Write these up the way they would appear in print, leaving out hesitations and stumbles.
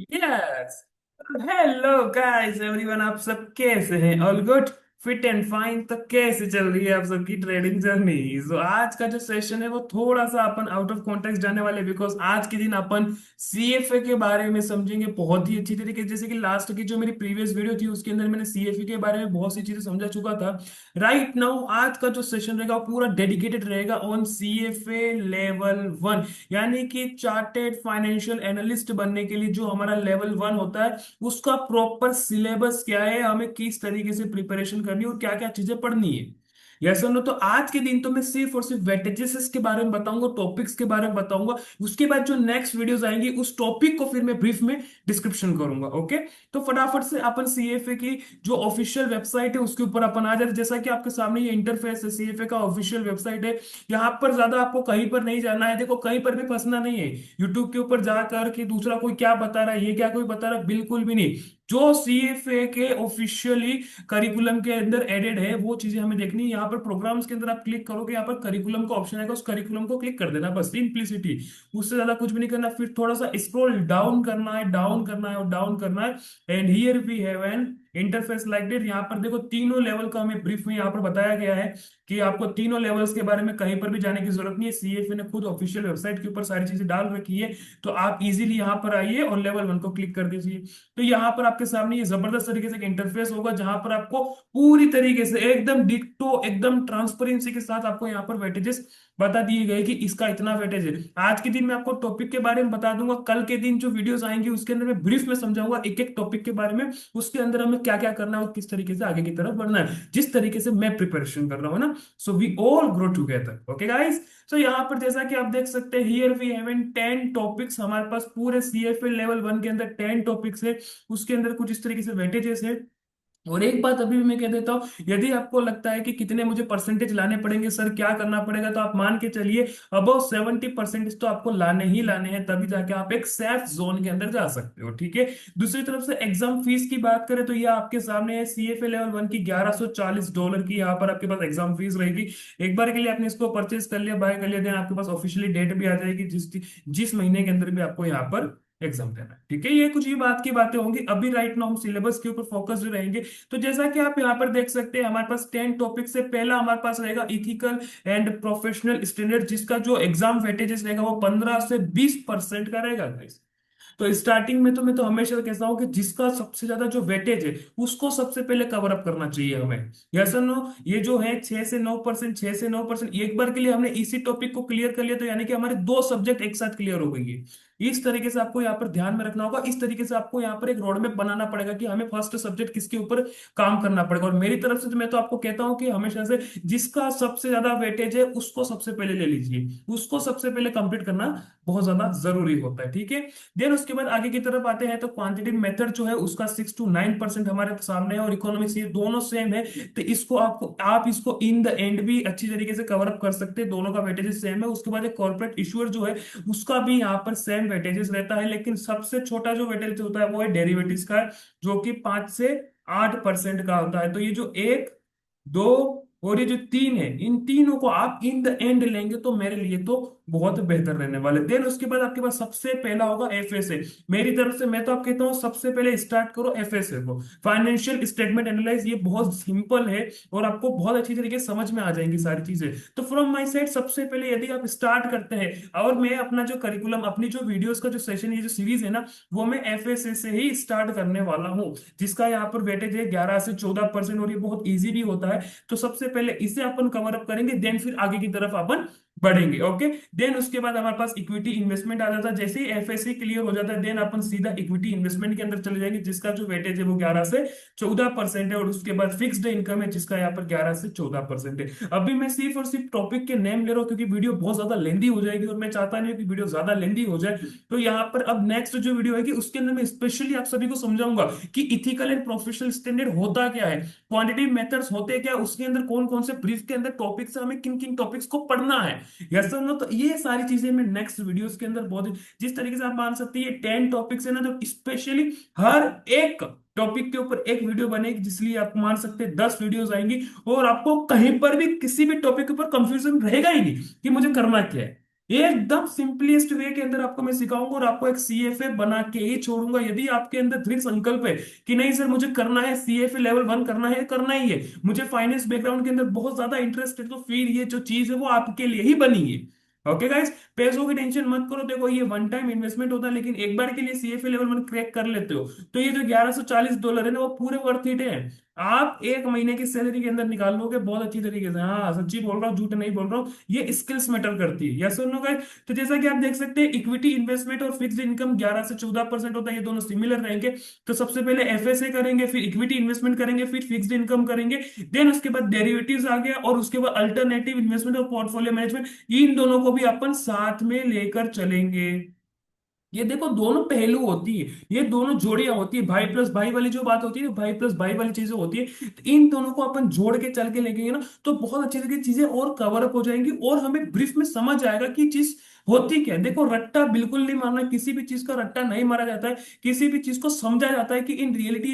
Yes. Hello guys everyone, आप सब कैसे हैं? All good, fit and fine. तो कैसे चल रही है आप सबकी ट्रेडिंग जर्नी? तो आज का जो सेशन है वो थोड़ा सा अपन आउट ऑफ कॉन्टेक्स्ट जाने वाले, बिकॉज आज के दिन अपन सीएफए के बारे में समझेंगे बहुत ही अच्छी तरीके से। जैसे कि लास्ट की जो मेरी प्रीवियस वीडियो थी उसके अंदर मैंने सीएफए के बारे में बहुत सी चीजें समझा चुका था। राइट नाउ आज का जो सेशन रहेगा वो पूरा डेडिकेटेड रहेगा ऑन सीएफए लेवल 1, यानी कि चार्टेड फाइनेंशियल एनालिस्ट बनने के लिए जो हमारा लेवल 1 होता है उसका प्रॉपर सिलेबस क्या है, हमें किस तरीके से प्रिपरेशन करनी है और क्या क्या चीजें पढ़नी है। यस और नो। तो आज के दिन तो मैं सिर्फ और सिर्फ वेटेजेस के बारे में बताऊंगा, टॉपिक्स के बारे में बताऊंगा। उसके बाद जो नेक्स्ट वीडियोस आएंगी उस टॉपिक को फिर मैं ब्रीफ में डिस्क्रिप्शन करूंगा। ओके, तो फटाफट से अपन सीएफए की जो ऑफिशियल वेबसाइट है उसके ऊपर अपन आ जाते हैं। जैसा कि आपके सामने ये इंटरफेस है, सीएफए का ऑफिशियल वेबसाइट है। यहाँ पर ज्यादा आपको कहीं पर नहीं जाना है। देखो, कहीं पर भी फंसना नहीं है। यूट्यूब के ऊपर जाकर कि दूसरा कोई क्या बता रहा है, ये क्या कोई बता रहा है, बिल्कुल भी नहीं। जो सीएफए के ऑफिशियली करिकुलम के अंदर एडेड है वो चीजें हमें देखनी है। यहाँ पर प्रोग्राम्स के अंदर आप क्लिक करोगे, यहाँ पर करिकुलम का ऑप्शन आएगा, उस करिकुलम को क्लिक कर देना, बस सिंपलिसिटी। उससे ज्यादा कुछ भी नहीं करना। फिर थोड़ा सा स्क्रॉल डाउन करना है, डाउन करना है और डाउन करना है। And here we have an interface like that. यहाँ पर देखो तीनों लेवल का हमें ब्रीफ में यहाँ पर बताया गया है कि आपको तीनों लेवल्स के बारे में कहीं पर भी जाने की जरूरत नहीं है। सीएफए ने खुद ऑफिशियल वेबसाइट के ऊपर सारी चीजें डाल रखी है। तो आप इजीली यहाँ पर आइए और लेवल 1 को क्लिक कर दीजिए। तो यहाँ पर आपके सामने ये जबरदस्त तरीके से एक इंटरफेस होगा जहां पर आपको पूरी तरीके से एकदम डिक्टो, एकदम ट्रांसपेरेंसी के साथ आपको यहाँ पर वेटेजेस बता दिए गए कि इसका इतना वेटेज है। आज के दिन मैं आपको टॉपिक के बारे में बता दूंगा, कल के दिन जो वीडियोस आएंगी उसके अंदर मैं ब्रीफ में समझाऊंगा एक एक टॉपिक के बारे में, उसके अंदर हमें क्या क्या करना है और किस तरीके से आगे की तरफ बढ़ना है, जिस तरीके से मैं प्रिपरेशन कर रहा हूँ ना। So we all grow together. Okay guys, तो यहाँ पर जैसा कि आप देख सकते हैं, here we have in 10 topics. हमारे पास पूरे सीएफए लेवल 1 के अंदर 10 टॉपिक्स है। उसके अंदर कुछ इस तरीके से वेटेजेस है। और एक बात अभी भी मैं कह देता हूं, यदि आपको लगता है कि कितने मुझे परसेंटेज लाने पड़ेंगे सर, क्या करना पड़ेगा, तो आप मान के चलिए अबव 70% तो आपको लाने ही लाने हैं, तभी जाके आप एक सेफ जोन के अंदर जा सकते हो। ठीक है। दूसरी तरफ से एग्जाम फीस की बात करें तो ये आपके सामने है, सीएफए लेवल 1 की $1140 की यहाँ पर आपके पास एग्जाम फीस रहेगी। एक बार के लिए आपने इसको परचेज कर लिया, बाय कर लिया, देन आपके पास ऑफिशियली डेट भी आ जाएगी जिस जिस महीने के अंदर भी आपको यहाँ पर एग्जाम देना है। ठीक है, ये कुछ ही बात की बातें होंगी। अभी राइट नाउ हम सिलेबस के ऊपर फोकस रहेंगे। तो जैसा कि आप यहाँ पर देख सकते हैं, हमारे पास 10 टॉपिक से पहला हमारे पास रहेगा इथिकल एंड प्रोफेशनल स्टैंडर्ड, जिसका जो एग्जाम वेटेजेस रहेगा वो 15 से 20% का रहेगा guys। तो स्टार्टिंग में तो मैं तो हमेशा कहता हूँ कि जिसका सबसे ज्यादा जो वेटेज है उसको सबसे पहले कवर अप करना चाहिए हमें। यस और नो। ये जो है 6 से 9%, 6 से 9%, एक बार के लिए हमने इसी टॉपिक को क्लियर कर लिया तो यानी कि हमारे दो सब्जेक्ट एक साथ क्लियर हो गई है। इस तरीके से आपको यहाँ पर ध्यान में रखना होगा। इस तरीके से आपको यहाँ पर एक रोड मैप बनाना पड़ेगा कि हमें फर्स्ट सब्जेक्ट किसके ऊपर काम करना पड़ेगा। और मेरी तरफ से तो मैं तो आपको कहता हूँ कि हमेशा से जिसका सबसे ज्यादा वेटेज है उसको सबसे पहले ले लीजिए, उसको सबसे पहले कंप्लीट करना बहुत ज्यादा जरूरी होता है। ठीक है। देन उसके बाद आगे की तरफ आते हैं तो क्वांटिटेटिव मेथड जो है उसका 6 to 9% हमारे सामने है, और इकोनॉमिक्स ये दोनों सेम है। तो इसको आपको आप इसको इन द एंड भी अच्छी तरीके से कवर अप कर सकते हैं, दोनों का वेटेजेस सेम है। उसके बाद एक कॉर्पोरेट इशूअर जो है उसका भी यहाँ पर सेम वेटेजेस रहता है, लेकिन सबसे छोटा जो वेटेज होता है वो है डेरिवेटिव्स का, जो कि 5 से 8% का होता है। तो ये जो एक, दो और ये जो तीन है, इन तीनों को आप इन द एंड लेंगे तो मेरे लिए तो बहुत बेहतर रहने वाले। देन उसके बाद आपके पास सबसे पहला होगा एफएसए। मेरी तरफ से मैं तो आप कहता हूँ सबसे पहले स्टार्ट करो एफएसए को, फाइनेंशियल स्टेटमेंट एनालाइज। ये बहुत सिंपल है और आपको बहुत अच्छी तरीके से समझ में आ जाएंगी सारी चीजें। तो फ्रॉम माय साइड सबसे पहले यदि आप स्टार्ट करते हैं, और मैं अपना जो करिकुलम, अपनी जो वीडियोस का जो सेशन, ये जो सीरीज है ना, वो मैं एफएसए से ही स्टार्ट करने वाला हूँ, जिसका यहाँ पर वेटेज है 11 से 14%, और ये बहुत ईजी भी होता है। तो सबसे पहले इसे अपन कवर अप करेंगे, देन फिर आगे की तरफ अपन बढ़ेंगे। ओके। देन उसके बाद हमारे पास इक्विटी इन्वेस्टमेंट आ जाता है। जैसे ही एफएससी क्लियर हो जाता है देन अपन सीधा इक्विटी इन्वेस्टमेंट के अंदर चले जाएंगे, जिसका जो वेटेज है वो 11 से 14% है। और उसके बाद फिक्स्ड इनकम है जिसका यहाँ पर 11 से 14% है। अभी मैं सिर्फ और सिर्फ टॉपिक के नेम ले रहा हूँ क्योंकि वीडियो बहुत ज्यादा लेंदी हो जाएगी और मैं चाहता नहीं हूँ कि वीडियो ज्यादा लेंदी हो जाए। तो यहाँ पर अब नेक्स्ट जो वीडियो है कि उसके अंदर मैं स्पेशली आप सभी को समझाऊंगा कि इथिकल एंड प्रोफेशनल स्टैंडर्ड होता क्या है, क्वांटिटेटिव मेथड्स होते क्या, उसके अंदर कौन कौन से ब्रीफ के अंदर टॉपिक्स है, हमें किन किन टॉपिक्स को पढ़ना है। यस और नो। तो ये सारी चीजें मैं नेक्स्ट वीडियोस के अंदर बहुत, जिस तरीके से आप मान सकते हैं ये 10 टॉपिक्स है ना, तो स्पेशली हर एक टॉपिक के ऊपर एक वीडियो बनेगी, जिसलिए आप मान सकते हैं 10 वीडियोस आएंगी और आपको कहीं पर भी किसी भी टॉपिक के ऊपर कंफ्यूजन रहेगा ही नहीं कि मुझे करना क्या है। एकदम सिंपलेस्ट वे के अंदर आपको मैं सिखाऊंगा और आपको एक सीएफए बना के ही छोड़ूंगा। यदि आपके अंदर दृढ़ संकल्प है कि नहीं सर मुझे करना है, सीएफए लेवल 1 करना ही है, मुझे फाइनेंस बैकग्राउंड के अंदर बहुत ज्यादा इंटरेस्ट है, तो फिर ये जो चीज है वो आपके लिए ही बनी है। ओके गाइस, पैसों की टेंशन मत करो। देखो ये वन टाइम इन्वेस्टमेंट होता है, लेकिन एक बार के लिए सीएफए लेवल 1 क्रैक कर लेते हो तो ये जो $1140 है ना, वो पूरे वर्थ इट है। आप एक महीने की सैलरी के अंदर निकाल लोगे बहुत अच्छी तरीके से। हाँ सच्ची बोल रहा हूँ, झूठ नहीं बोल रहा हूँ, ये स्किल्स मैटर करती है। यस और नो गाइस? तो जैसा कि आप देख सकते हैं, इक्विटी इन्वेस्टमेंट और फिक्स्ड इनकम 11 से 14% होता है, ये दोनों सिमिलर रहेंगे। तो सबसे पहले एफएसए करेंगे, फिर इक्विटी इन्वेस्टमेंट करेंगे, फिर फिक्स्ड इनकम करेंगे, देन उसके बाद डेरिवेटिव्स आ गया, और उसके बाद अल्टरनेटिव इन्वेस्टमेंट और पोर्टफोलियो मैनेजमेंट। इन दोनों को भी अपन साथ में लेकर चलेंगे। ये देखो दोनों पहलू होती है, ये दोनों जोड़ियां होती है, भाई प्लस भाई वाली जो बात होती है, भाई प्लस भाई वाली चीजें होती है। तो इन दोनों को अपन जोड़ के चल के लेंगे ना, तो बहुत अच्छी तरीके से चीजें और कवर अप हो जाएंगी, और हमें ब्रीफ में समझ आएगा कि चीज होती क्या है। देखो रट्टा बिल्कुल नहीं मारना, किसी भी चीज का रट्टा नहीं मारा जाता है, किसी भी चीज को समझा जाता है कि इन रियलिटी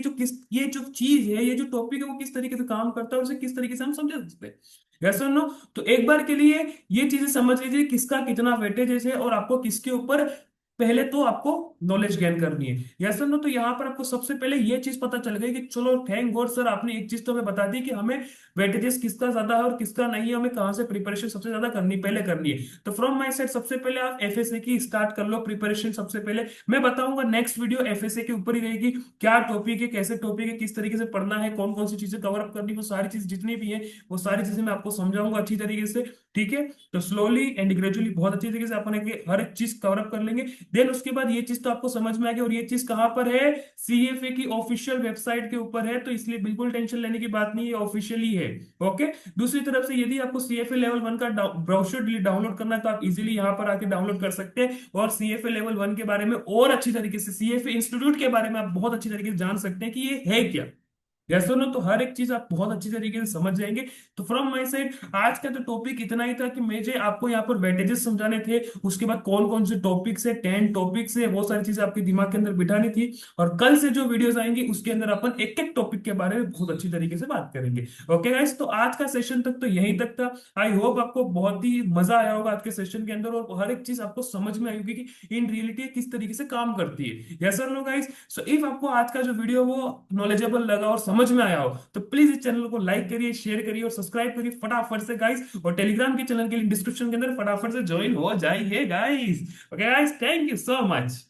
ये जो चीज है, ये जो टॉपिक है, वो किस तरीके से काम करता है और उसे किस तरीके से हम समझा सकते हैं। यस और नो? तो एक बार के लिए ये चीजें समझ लीजिए, किसका कितना वेटेज है और आपको किसके ऊपर पहले तो आपको नॉलेज गेन करनी है। Yes no? तो यहाँ पर आपको सबसे पहले ये चीज पता चल गई कि चलो थैंक गॉड सर, आपने एक चीज तो हमें बता दी कि हमें वेटेजेस किसका ज्यादा है और किसका नहीं है, हमें कहाँ से प्रिपरेशन सबसे ज्यादा पहले करनी है। तो फ्रॉम माय साइड सबसे पहले आप एफएसए की स्टार्ट कर लो प्रिपरेशन। सबसे पहले मैं बताऊंगा, नेक्स्ट वीडियो एफएसए के ऊपर ही रहेगी, क्या टॉपिक है, कैसे टॉपिक है, किस तरीके से पढ़ना है, कौन कौन सी चीजें कवर अप करनी है, वो सारी चीज जितनी भी है वो सारी चीजें मैं आपको समझाऊंगा अच्छी तरीके से। ठीक है? तो स्लोली एंड ग्रेजुअली बहुत अच्छी तरीके से अपन हर एक चीज कवर अप कर लेंगे। देन उसके बाद ये चीज तो आपको समझ में आ गई, और ये चीज कहां पर है? सीएफए की ऑफिशियल वेबसाइट के ऊपर है, तो इसलिए बिल्कुल टेंशन लेने की बात नहीं है, ऑफिशियली है। ओके? दूसरी तरफ से यदि आपको सीएफए लेवल 1 का ब्रोशर डाउनलोड करना है, तो आप इजीली यहां पर आके डाउनलोड कर सकते हैं, और सीएफए लेवल 1 के बारे में और अच्छी तरीके से, सीएफए इंस्टीट्यूट के बारे में आप बहुत अच्छी तरीके से जान सकते हैं कि ये है क्या। Yes no? तो हर एक चीज आप बहुत अच्छी तरीके से समझ जाएंगे। तो फ्रॉम माय साइड आज का तो टॉपिक इतना ही था कि मुझे आपको यहाँ पर वेटेजेस समझाने थे, उसके बाद कौन कौन से टॉपिक्स है, 10 टॉपिक्स है, वो सारी चीजें आपके दिमाग के अंदर बिठानी थी। और कल से जो वीडियोस आएंगी उसके अंदर अपन एक एक टॉपिक के बारे में बहुत अच्छी तरीके से बात करेंगे। ओके गाइस, तो आज का सेशन तक तो यहीं तक था। आई होप आपको बहुत ही मजा आया होगा आज के सेशन के अंदर, और हर एक चीज आपको समझ में आई होगी कि इन रियलिटी किस तरीके से काम करती है। यस और नो गाइस? सो इफ आपको आज का जो वीडियो वो नॉलेजेबल लगा और समझ में आया हो, तो प्लीज इस चैनल को लाइक करिए, शेयर करिए और सब्सक्राइब करिए फटाफट से गाइस। और टेलीग्राम के चैनल के लिंक डिस्क्रिप्शन के अंदर फटाफट से ज्वाइन हो जाइए guys. Okay guys, thank you so much.